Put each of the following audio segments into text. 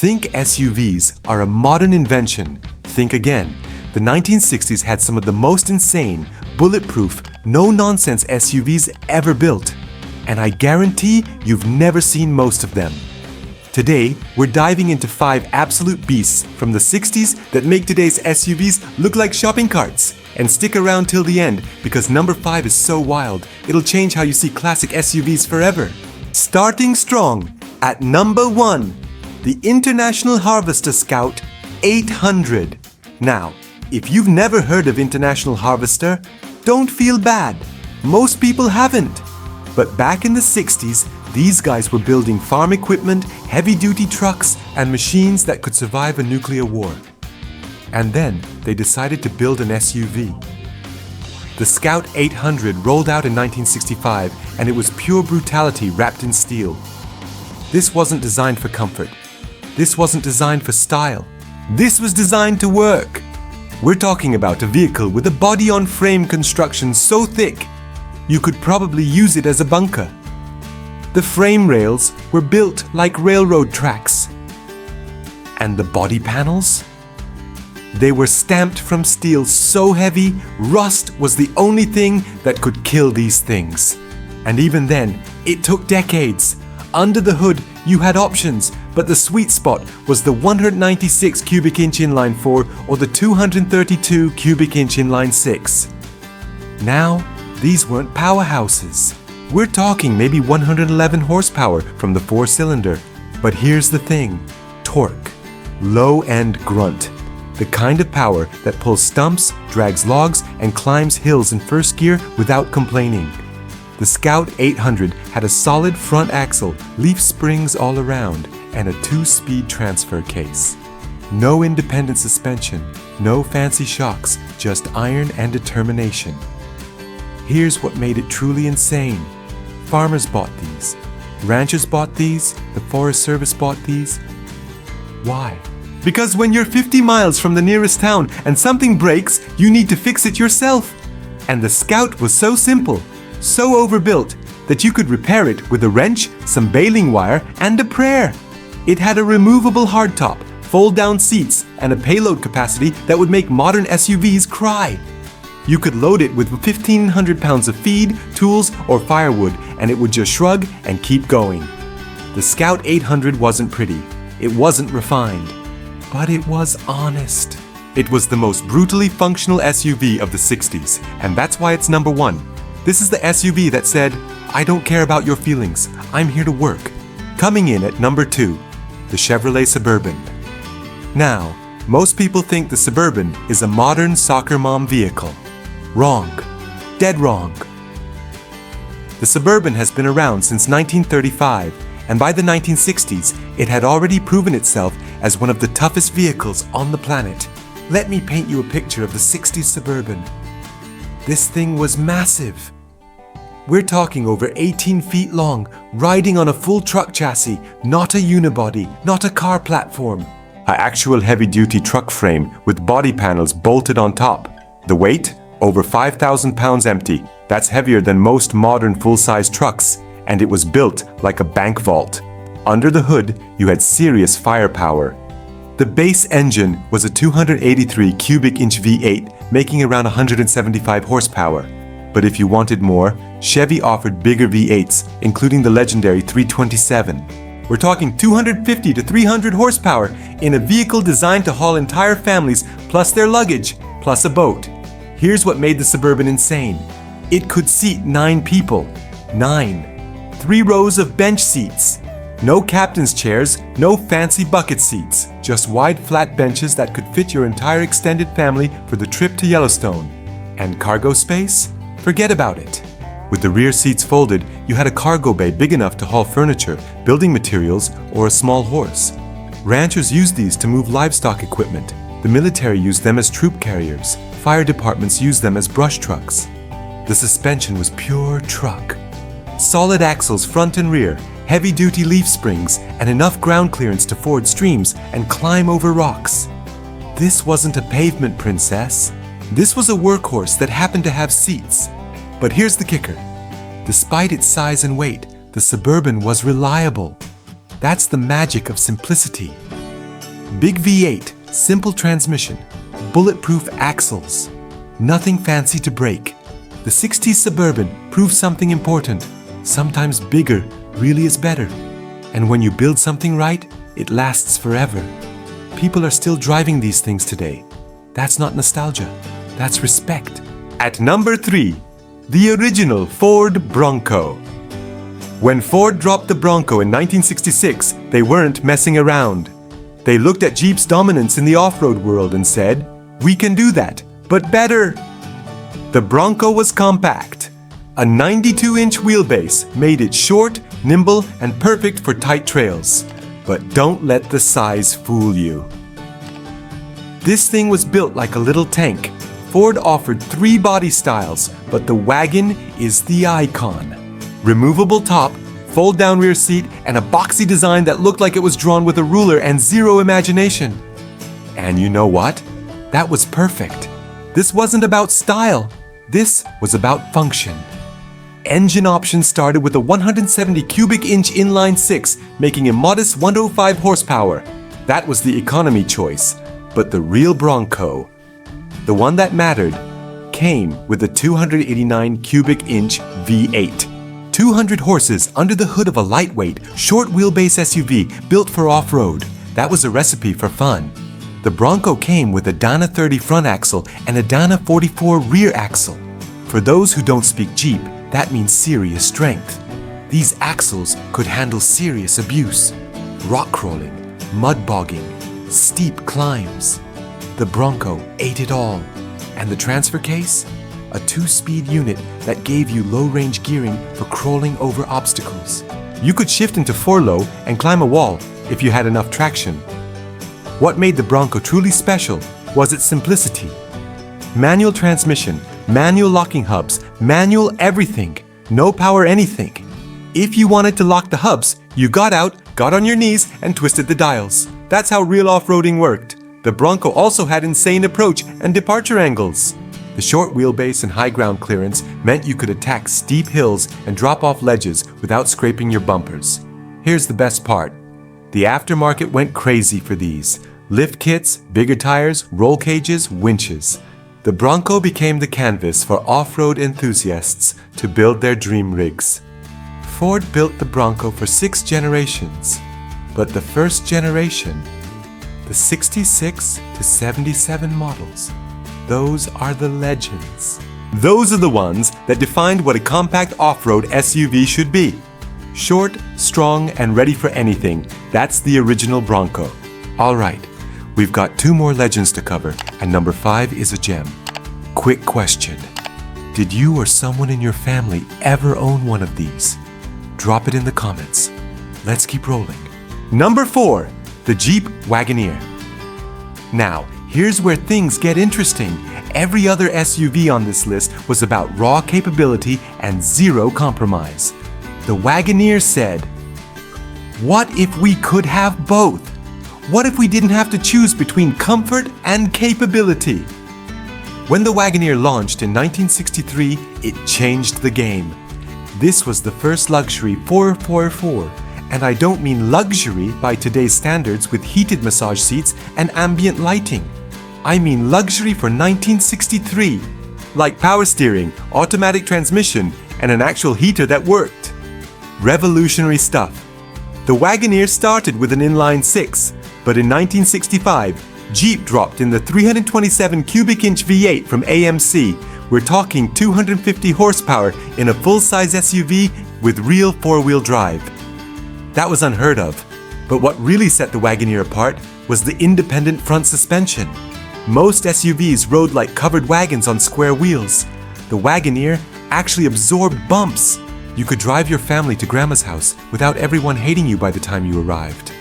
Think SUVs are a modern invention. Think again. The 1960s had some of the most insane, bulletproof, no-nonsense SUVs ever built. And I guarantee you've never seen most of them. Today, we're diving into 5 absolute beasts from the 60s that make today's SUVs look like shopping carts. And stick around till the end because number 5 is so wild, it'll change how you see classic SUVs forever. Starting strong, at number 1, the International Harvester Scout 800. Now, if you've never heard of International Harvester, don't feel bad. Most people haven't. But back in the 60s, these guys were building farm equipment, heavy-duty trucks, and machines that could survive a nuclear war. And then they decided to build an SUV. The Scout 800 rolled out in 1965, and it was pure brutality wrapped in steel. This wasn't designed for comfort. This wasn't designed for style. This was designed to work. We're talking about a vehicle with a body-on-frame construction so thick, you could probably use it as a bunker. The frame rails were built like railroad tracks. And the body panels? They were stamped from steel so heavy, rust was the only thing that could kill these things. And even then, it took decades. Under the hood, you had options, but the sweet spot was the 196 cubic inch inline 4 or the 232 cubic inch inline 6. Now, these weren't powerhouses. We're talking maybe 111 horsepower from the 4-cylinder. But here's the thing, torque, low-end grunt. The kind of power that pulls stumps, drags logs, and climbs hills in first gear without complaining. The Scout 800 had a solid front axle, leaf springs all around, and a 2-speed transfer case. No independent suspension, no fancy shocks, just iron and determination. Here's what made it truly insane. Farmers bought these. Ranchers bought these. The Forest Service bought these. Why? Because when you're 50 miles from the nearest town and something breaks, you need to fix it yourself. And the Scout was so simple, so overbuilt, that you could repair it with a wrench, some baling wire, and a prayer. It had a removable hardtop, fold-down seats, and a payload capacity that would make modern SUVs cry. You could load it with 1,500 pounds of feed, tools, or firewood, and it would just shrug and keep going. The Scout 800 wasn't pretty. It wasn't refined. But it was honest. It was the most brutally functional SUV of the 60s, and that's why it's number 1. This is the SUV that said, I don't care about your feelings, I'm here to work. Coming in at number 2, the Chevrolet Suburban. Now, most people think the Suburban is a modern soccer mom vehicle. Wrong. Dead wrong. The Suburban has been around since 1935, and by the 1960s, it had already proven itself as one of the toughest vehicles on the planet. Let me paint you a picture of the 60s Suburban. This thing was massive. We're talking over 18 feet long, riding on a full truck chassis, not a unibody, not a car platform. An actual heavy-duty truck frame with body panels bolted on top. The weight? Over 5,000 pounds empty. That's heavier than most modern full-size trucks, and it was built like a bank vault. Under the hood, you had serious firepower. The base engine was a 283 cubic inch V8, making around 175 horsepower. But if you wanted more, Chevy offered bigger V8s, including the legendary 327. We're talking 250 to 300 horsepower in a vehicle designed to haul entire families, plus their luggage, plus a boat. Here's what made the Suburban insane. It could seat 9 people. 9. 3 rows of bench seats. No captain's chairs, no fancy bucket seats. Just wide flat benches that could fit your entire extended family for the trip to Yellowstone. And cargo space? Forget about it. With the rear seats folded, you had a cargo bay big enough to haul furniture, building materials, or a small horse. Ranchers used these to move livestock equipment. The military used them as troop carriers. Fire departments used them as brush trucks. The suspension was pure truck. Solid axles front and rear, heavy-duty leaf springs, and enough ground clearance to ford streams and climb over rocks. This wasn't a pavement princess. This was a workhorse that happened to have seats. But here's the kicker. Despite its size and weight, the Suburban was reliable. That's the magic of simplicity. Big V8, simple transmission, bulletproof axles. Nothing fancy to break. The 60s Suburban proved something important. Sometimes bigger really is better. And when you build something right, it lasts forever. People are still driving these things today. That's not nostalgia. That's respect. At number 3, the original Ford Bronco. When Ford dropped the Bronco in 1966, they weren't messing around. They looked at Jeep's dominance in the off-road world and said, "We can do that, but better." The Bronco was compact. A 92-inch wheelbase made it short, nimble, and perfect for tight trails. But don't let the size fool you. This thing was built like a little tank. Ford offered 3 body styles, but the wagon is the icon. Removable top, fold-down rear seat, and a boxy design that looked like it was drawn with a ruler and zero imagination. And you know what? That was perfect. This wasn't about style. This was about function. Engine options started with a 170 cubic inch inline 6, making a modest 105 horsepower. That was the economy choice. But the real Bronco, the one that mattered, came with a 289 cubic inch V8. 200 horses under the hood of a lightweight, short wheelbase SUV built for off-road. That was a recipe for fun. The Bronco came with a Dana 30 front axle and a Dana 44 rear axle. For those who don't speak Jeep, that means serious strength. These axles could handle serious abuse, rock crawling, mud bogging, steep climbs. The Bronco ate it all. And the transfer case? A 2-speed unit that gave you low-range gearing for crawling over obstacles. You could shift into 4-low and climb a wall if you had enough traction. What made the Bronco truly special was its simplicity. Manual transmission, manual locking hubs, manual everything, no power anything. If you wanted to lock the hubs, you got out, got on your knees, and twisted the dials. That's how real off-roading worked. The Bronco also had insane approach and departure angles. The short wheelbase and high ground clearance meant you could attack steep hills and drop off ledges without scraping your bumpers. Here's the best part. The aftermarket went crazy for these. Lift kits, bigger tires, roll cages, winches. The Bronco became the canvas for off-road enthusiasts to build their dream rigs. Ford built the Bronco for 6 generations, but the first generation, the 66 to 77 models, those are the legends. Those are the ones that defined what a compact off-road SUV should be. Short, strong, and ready for anything. That's the original Bronco. All right, we've got 2 more legends to cover, and number 5 is a gem. Quick question. Did you or someone in your family ever own one of these? Drop it in the comments. Let's keep rolling. Number 4, the Jeep Wagoneer. Now, here's where things get interesting. Every other SUV on this list was about raw capability and zero compromise. The Wagoneer said, "What if we could have both? What if we didn't have to choose between comfort and capability?" When the Wagoneer launched in 1963, it changed the game. This was the first luxury 4x4, and I don't mean luxury by today's standards with heated massage seats and ambient lighting. I mean luxury for 1963, like power steering, automatic transmission, and an actual heater that worked. Revolutionary stuff. The Wagoneer started with an inline 6, but in 1965, Jeep dropped in the 327 cubic inch V8 from AMC. We're talking 250 horsepower in a full-size SUV with real 4-wheel drive. That was unheard of, but what really set the Wagoneer apart was the independent front suspension. Most SUVs rode like covered wagons on square wheels. The Wagoneer actually absorbed bumps. You could drive your family to grandma's house without everyone hating you by the time you arrived.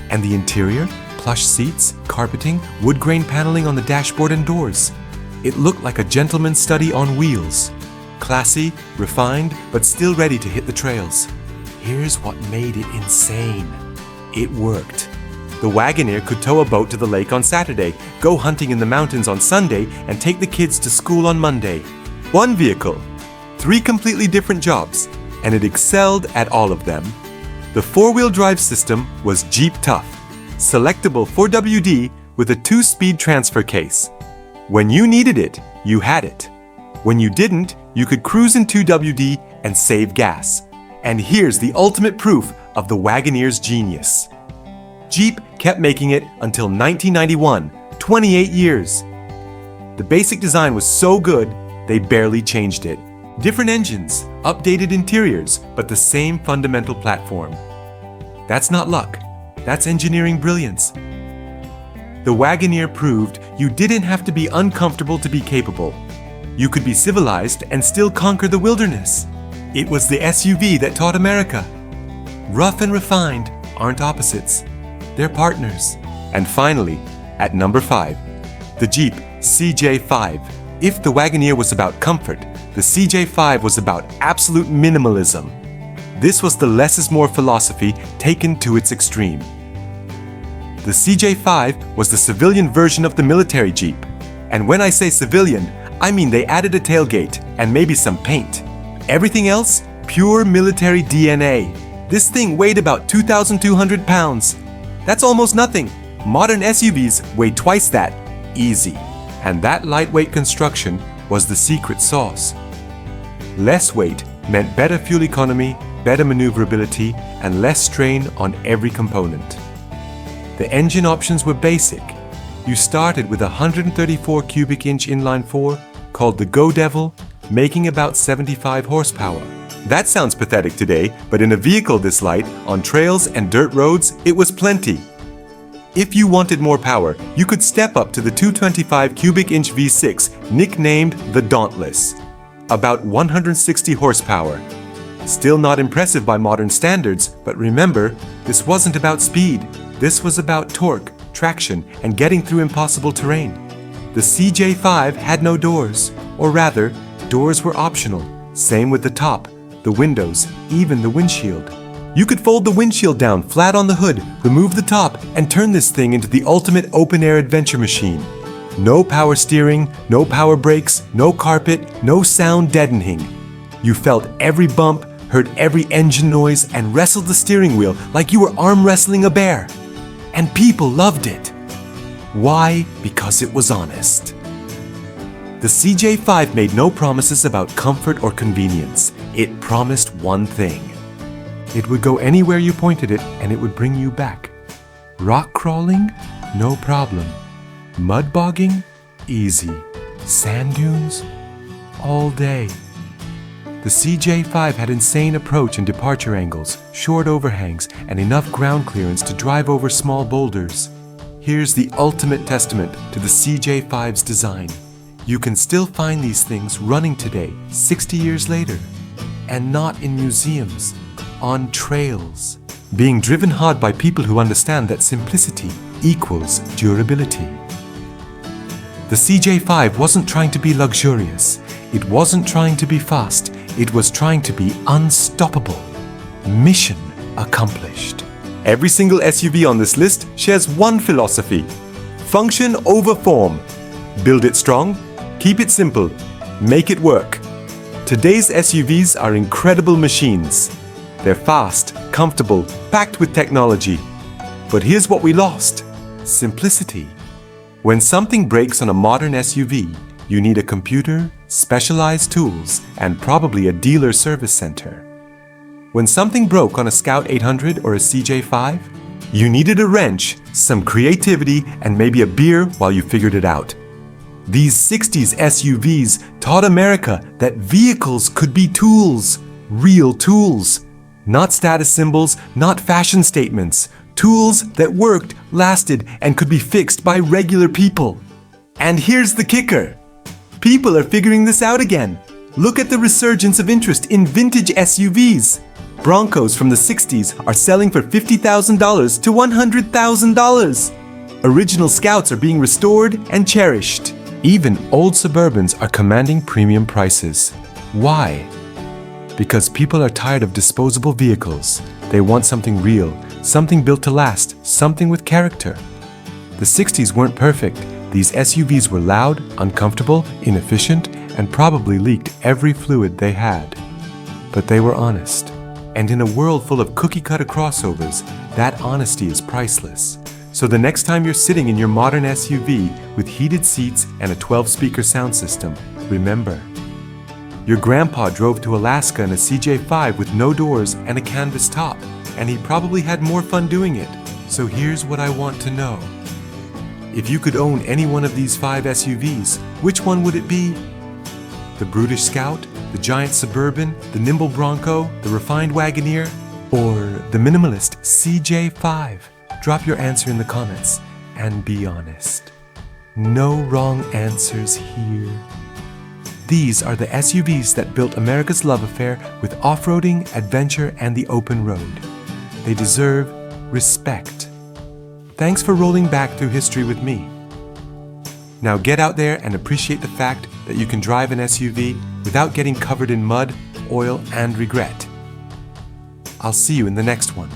And the interior? Plush seats, carpeting, wood grain paneling on the dashboard and doors. It looked like a gentleman's study on wheels. Classy, refined, but still ready to hit the trails. Here's what made it insane. It worked. The Wagoneer could tow a boat to the lake on Saturday, go hunting in the mountains on Sunday, and take the kids to school on Monday. One vehicle, 3 completely different jobs, and it excelled at all of them. The 4-wheel drive system was Jeep tough. selectable 4WD with a 2-speed transfer case. When you needed it, you had it. When you didn't, you could cruise in 2WD and save gas. And here's the ultimate proof of the Wagoneer's genius. Jeep kept making it until 1991, 28 years. The basic design was so good, they barely changed it. Different engines, updated interiors, but the same fundamental platform. That's not luck, that's engineering brilliance. The Wagoneer proved you didn't have to be uncomfortable to be capable. You could be civilized and still conquer the wilderness. It was the SUV that taught America. Rough and refined aren't opposites, they're partners. And finally, at number 5, the Jeep CJ5. If the Wagoneer was about comfort, the CJ5 was about absolute minimalism. This was the less is more philosophy taken to its extreme. The CJ5 was the civilian version of the military Jeep. And when I say civilian, I mean they added a tailgate and maybe some paint. Everything else, pure military DNA. This thing weighed about 2,200 pounds. That's almost nothing. Modern SUVs weigh twice that, easy. And that lightweight construction was the secret sauce. Less weight meant better fuel economy, better maneuverability, and less strain on every component. The engine options were basic. You started with a 134 cubic inch inline-4 called the Go Devil, making about 75 horsepower. That sounds pathetic today, but in a vehicle this light, on trails and dirt roads, it was plenty. If you wanted more power, you could step up to the 225 cubic inch V6, nicknamed the Dauntless. About 160 horsepower. Still not impressive by modern standards, but remember, this wasn't about speed. This was about torque, traction, and getting through impossible terrain. The CJ5 had no doors, or rather, doors were optional. Same with the top, the windows, even the windshield. You could fold the windshield down flat on the hood, remove the top, and turn this thing into the ultimate open-air adventure machine. No power steering, no power brakes, no carpet, no sound deadening. You felt every bump, heard every engine noise, and wrestled the steering wheel like you were arm wrestling a bear. And people loved it. Why? Because it was honest. The CJ5 made no promises about comfort or convenience. It promised one thing. It would go anywhere you pointed it and it would bring you back. Rock crawling? No problem. Mud bogging? Easy. Sand dunes? All day. The CJ5 had insane approach and departure angles, short overhangs, and enough ground clearance to drive over small boulders. Here's the ultimate testament to the CJ5's design. You can still find these things running today, 60 years later. And not in museums, on trails. Being driven hard by people who understand that simplicity equals durability. The CJ5 wasn't trying to be luxurious. It wasn't trying to be fast. It was trying to be unstoppable. Mission accomplished. Every single SUV on this list shares one philosophy. Function over form. Build it strong, keep it simple, make it work. Today's SUVs are incredible machines. They're fast, comfortable, packed with technology. But here's what we lost: simplicity. When something breaks on a modern SUV, you need a computer, specialized tools, and probably a dealer service center. When something broke on a Scout 800 or a CJ5, you needed a wrench, some creativity, and maybe a beer while you figured it out. These 60s SUVs taught America that vehicles could be tools, real tools. Not status symbols, not fashion statements. Tools that worked, lasted, and could be fixed by regular people. And here's the kicker. People are figuring this out again. Look at the resurgence of interest in vintage SUVs. Broncos from the 60s are selling for $50,000 to $100,000. Original Scouts are being restored and cherished. Even old Suburbans are commanding premium prices. Why? Because people are tired of disposable vehicles. They want something real, something built to last, something with character. The 60s weren't perfect. These SUVs were loud, uncomfortable, inefficient, and probably leaked every fluid they had. But they were honest. And in a world full of cookie-cutter crossovers, that honesty is priceless. So the next time you're sitting in your modern SUV with heated seats and a 12-speaker sound system, remember, your grandpa drove to Alaska in a CJ5 with no doors and a canvas top, and he probably had more fun doing it. So here's what I want to know. If you could own any one of these 5 SUVs, which one would it be? The brutish Scout, the giant Suburban, the nimble Bronco, the refined Wagoneer, or the minimalist CJ5? Drop your answer in the comments and be honest. No wrong answers here. These are the SUVs that built America's love affair with off-roading, adventure, and the open road. They deserve respect. Thanks for rolling back through history with me. Now get out there and appreciate the fact that you can drive an SUV without getting covered in mud, oil, and regret. I'll see you in the next one.